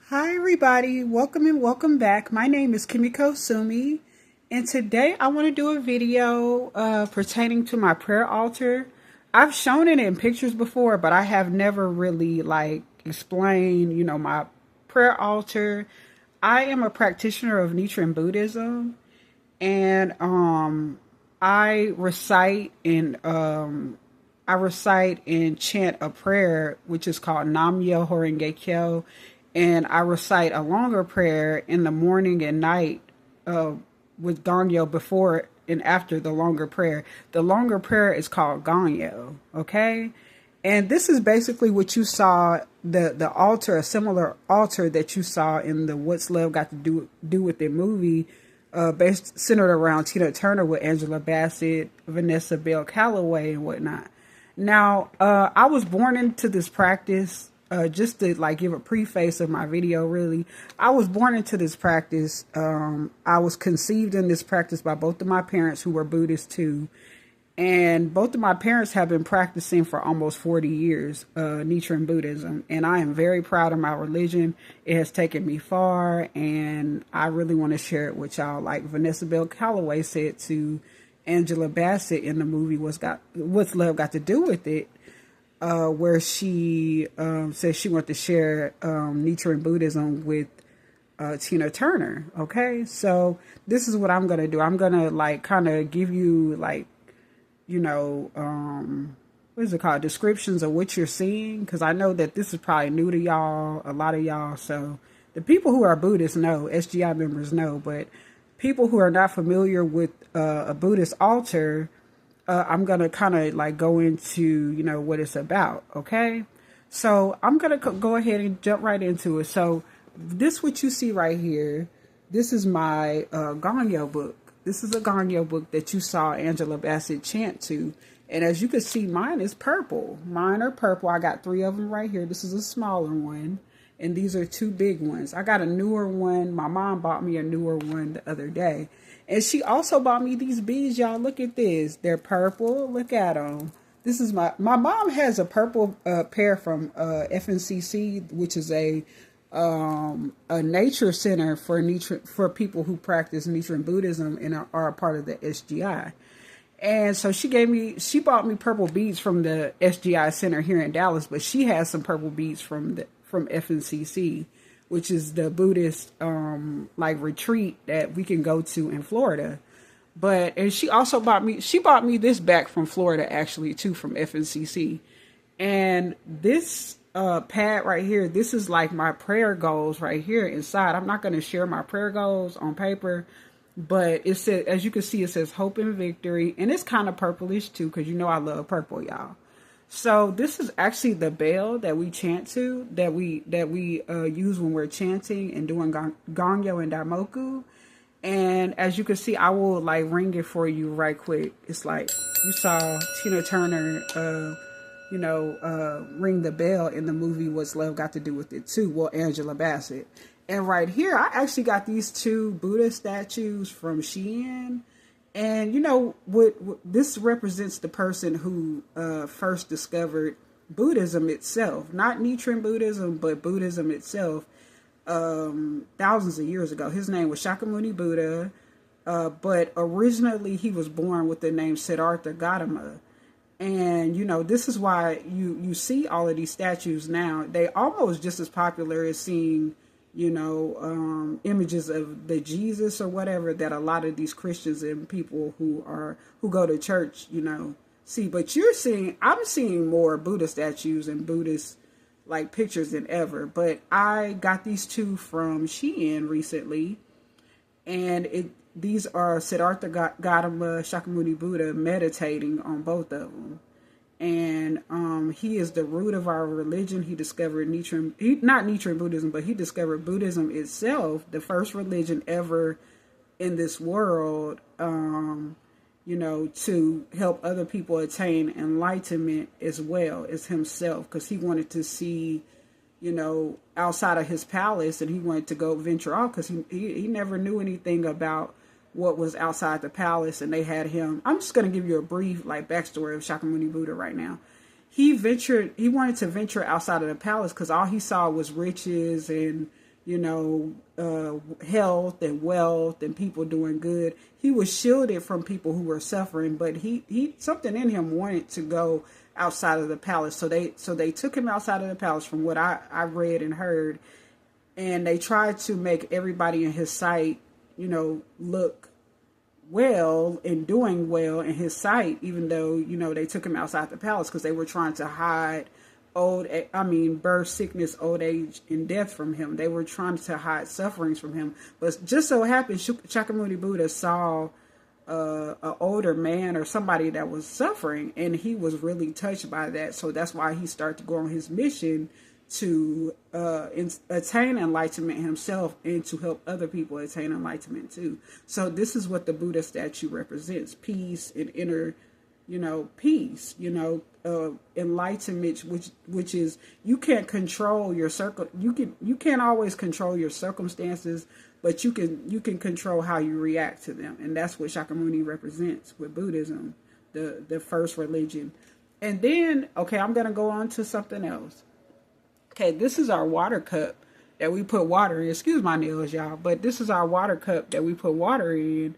Hi everybody, welcome and welcome back. My name is Kimiko Sumi, and today I want to do a video pertaining to my prayer altar. I've shown it in pictures before, but I have never really explained, my prayer altar. I am a practitioner of Nichiren Buddhism, and I recite and chant a prayer which is called Nam Myo Horenge Kyo, and I recite a longer prayer in the morning and night uh, with Gongyo before and after the longer prayer. The longer prayer is called Gongyo, okay? And this is basically what you saw, the altar, a similar altar that you saw in the What's Love Got to Do with It movie, based centered around Tina Turner with Angela Bassett, Vanessa Bell Calloway, and whatnot. Now, I was born into this practice. Just to give a preface of my video, really, I was born into this practice. I was conceived in this practice by both of my parents, who were Buddhists too. And both of my parents have been practicing for almost 40 years, Nichiren Buddhism. And I am very proud of my religion. It has taken me far, and I really want to share it with y'all. Like Vanessa Bell Calloway said to Angela Bassett in the movie What's Love Got to Do with It, where she says she wanted to share Nichiren Buddhism with Tina Turner. Okay, so this is what I'm going to do. I'm going to kind of give you what is it called? Descriptions of what you're seeing. Because I know that this is probably new to y'all, a lot of y'all. So the people who are Buddhists know, SGI members know, but people who are not familiar with a Buddhist altar, I'm going to kind of go into, what it's about. Okay. So I'm going to go ahead and jump right into it. So this, what you see right here, this is my Gongyo book. This is a Gongyo book that you saw Angela Bassett chant to. And as you can see, mine is purple. Mine are purple. I got 3 of them right here. This is a smaller one. And these are 2 big ones. I got a newer one. My mom bought me a newer one the other day. And she also bought me these beads, y'all. Look at this. They're purple. Look at them. This is my mom has a purple pair from FNCC, which is a nature center for people who practice Nichiren Buddhism and are a part of the SGI. And so she bought me purple beads from the SGI center here in Dallas, but she has some purple beads from FNCC, which is the Buddhist retreat that we can go to in Florida. And she also bought me this back from Florida, actually, too, from FNCC. And this pad right here, this is like my prayer goals right here inside. I'm not going to share my prayer goals on paper, but it says, as you can see, it says hope and victory. And it's kind of purplish too, because I love purple, y'all. So this is actually the bell that we chant to, that we use when we're chanting and doing Gongyo and Daimoku. And as you can see, I will ring it for you right quick. It's like you saw Tina Turner, ring the bell in the movie What's Love Got to Do with It too. Well, Angela Bassett. And right here, I actually got these 2 Buddha statues from Shein. And what this represents the person who first discovered Buddhism itself, not Nichiren Buddhism, but Buddhism itself, thousands of years ago. His name was Shakyamuni Buddha, but originally he was born with the name Siddhartha Gautama. And this is why you see all of these statues now. They almost just as popular as seeing images of the Jesus or whatever that a lot of these Christians and people who go to church, see. But I'm seeing more Buddha statues and Buddhist pictures than ever. But I got these 2 from Shein recently, and these are Siddhartha Gautama, Shakyamuni Buddha meditating on both of them. And he is the root of our religion. He discovered not Nichiren Buddhism, but he discovered Buddhism itself, the first religion ever in this world, to help other people attain enlightenment as well as himself, because he wanted to see, outside of his palace, and he wanted to go venture off, because he never knew anything about what was outside the palace. And they had him, I'm just going to give you a brief backstory of Shakyamuni Buddha right now. He wanted to venture outside of the palace because all he saw was riches and health and wealth and people doing good. He was shielded from people who were suffering, but he something in him wanted to go outside of the palace. So they took him outside of the palace, from what I read and heard, and they tried to make everybody in his sight, look well and doing well in his sight, even though, they took him outside the palace because they were trying to hide birth, sickness, old age, and death from him. They were trying to hide sufferings from him. But just so happened, Shakyamuni Buddha saw an older man or somebody that was suffering, and he was really touched by that. So that's why he started to go on his mission to attain enlightenment himself and to help other people attain enlightenment too. So this is what the Buddha statue represents: peace and inner, peace, enlightenment, which is, you can't control your you can't always control your circumstances, but you can control how you react to them. And that's what Shakyamuni represents with Buddhism, the first religion. And then, okay, I'm going to go on to something else. Okay, this is our water cup that we put water in. Excuse my nails, y'all, but this is our water cup that we put water in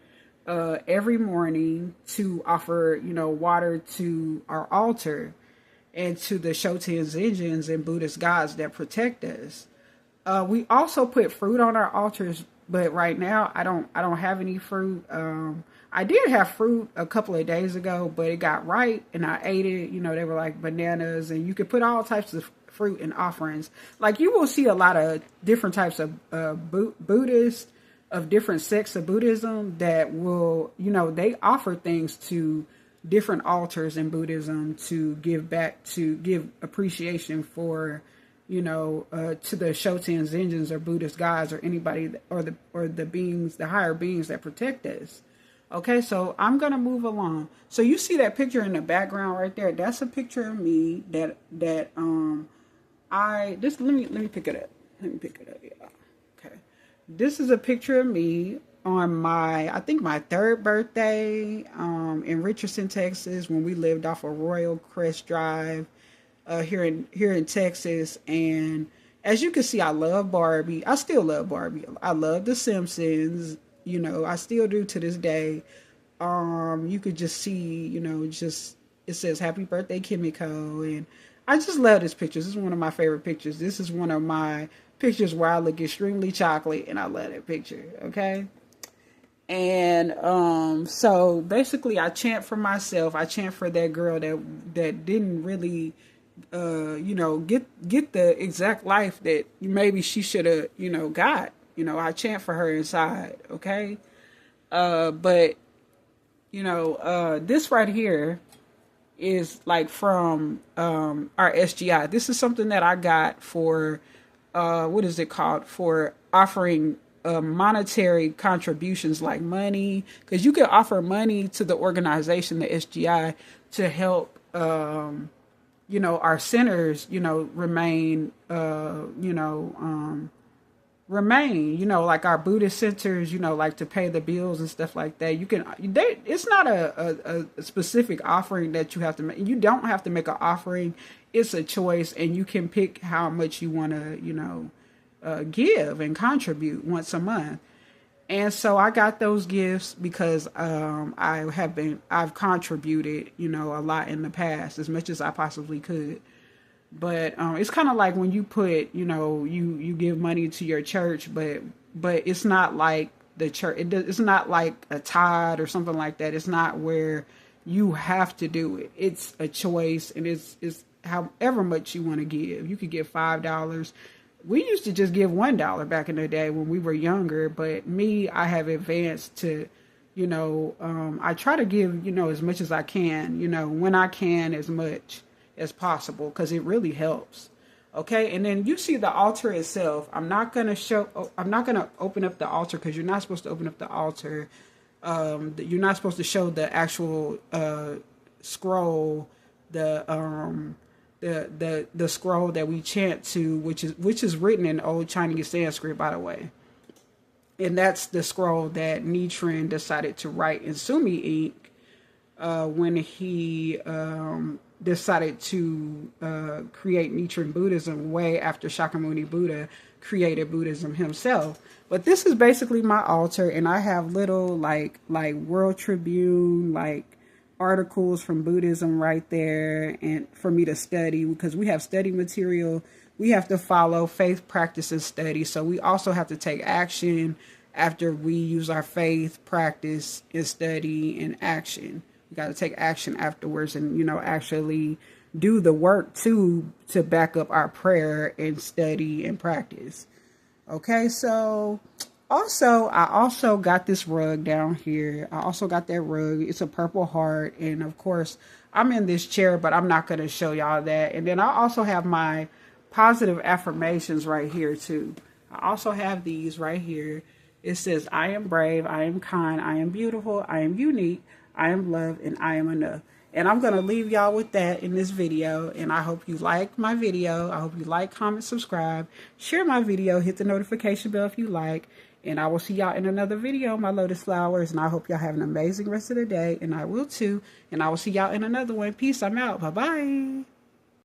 every morning to offer, water to our altar and to the Shoten Zenjins and Buddhist gods that protect us. We also put fruit on our altars, but right now I don't have any fruit. I did have fruit a couple of days ago, but it got ripe and I ate it. They were like bananas, and you could put all types of fruit in offerings. Like, you will see a lot of different types of Buddhists of different sects of Buddhism that will, they offer things to different altars in Buddhism to give back, to give appreciation for, to the Shoten Zenjins or Buddhist gods or anybody, or the beings, the higher beings that protect us. Okay, so I'm going to move along. So you see that picture in the background right there? That's a picture of me let me pick it up. Yeah. Okay. This is a picture of me on my third birthday in Richardson, Texas, when we lived off of Royal Crest Drive here in Texas. And as you can see, I love Barbie. I still love Barbie. I love The Simpsons. I still do to this day. You could just see, it says happy birthday, Kimiko. And I just love this picture. This is one of my favorite pictures. This is one of my pictures where I look extremely chocolate, and I love that picture. Okay. And so basically I chant for myself. I chant for that girl that didn't really get the exact life that maybe she should have, got. I chant for her inside, okay? But this right here is like from our SGI. This is something that I got for what is it called? For offering monetary contributions, like money, because you can offer money to the organization, the SGI, to help our centers remain like our Buddhist centers, like to pay the bills and stuff like that. It's not a specific offering that you have to make. You don't have to make an offering. It's a choice, and you can pick how much you want to, give and contribute once a month. And so I got those gifts because I've contributed, a lot in the past, as much as I possibly could. But it's kind of like when you put, you give money to your church, but it's not like the church. It's not like a tithe or something like that. It's not where you have to do it. It's a choice, and it's however much you want to give. You could give $5. We used to just give $1 back in the day when we were younger. But me, I have advanced to, I try to give, as much as I can, when I can, as much as possible, because it really helps. Okay, and then you see the altar itself. I'm not gonna open up the altar, because you're not supposed to open up the altar. You're not supposed to show the actual scroll, the scroll that we chant to, which is written in Old Chinese Sanskrit, by the way. And that's the scroll that Nichiren decided to write in Sumi ink when he decided to create Nichiren Buddhism way after Shakyamuni Buddha created Buddhism himself. But this is basically my altar, and I have little like World Tribune articles from Buddhism right there, and for me to study, because we have study material. We have to follow faith, practice, and study. So we also have to take action after we use our faith, practice, and study, and action. We got to take action afterwards, and actually do the work to back up our prayer and study and practice. Okay, so I also got this rug down here. I also got that rug. It's a purple heart, and of course I'm in this chair, but I'm not going to show y'all that. And then I also have my positive affirmations right here too. I also have these right here. It says, I am brave, I am kind, I am beautiful, I am unique, I am loved, and I am enough. And I'm going to leave y'all with that in this video. And I hope you like my video. I hope you like, comment, subscribe, share my video, hit the notification bell if you like. And I will see y'all in another video, my lotus flowers. And I hope y'all have an amazing rest of the day. And I will too. And I will see y'all in another one. Peace. I'm out. Bye-bye.